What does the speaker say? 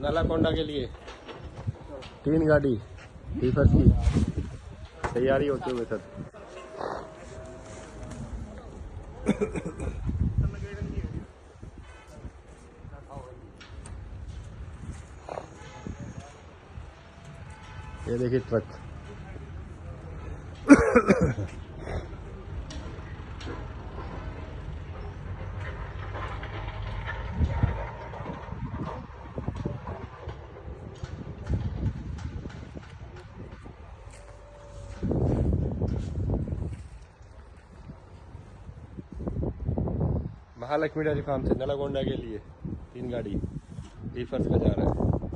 नालाकोंडा के लिए 3 गाड़ी रीफर की तैयारी होते हुए सर। ये देखिए ट्रक। महालक्ष्मी डेयरी फार्म से नालाकोंडा के लिए 3 गाड़ी रीफर्स का जा रहा है।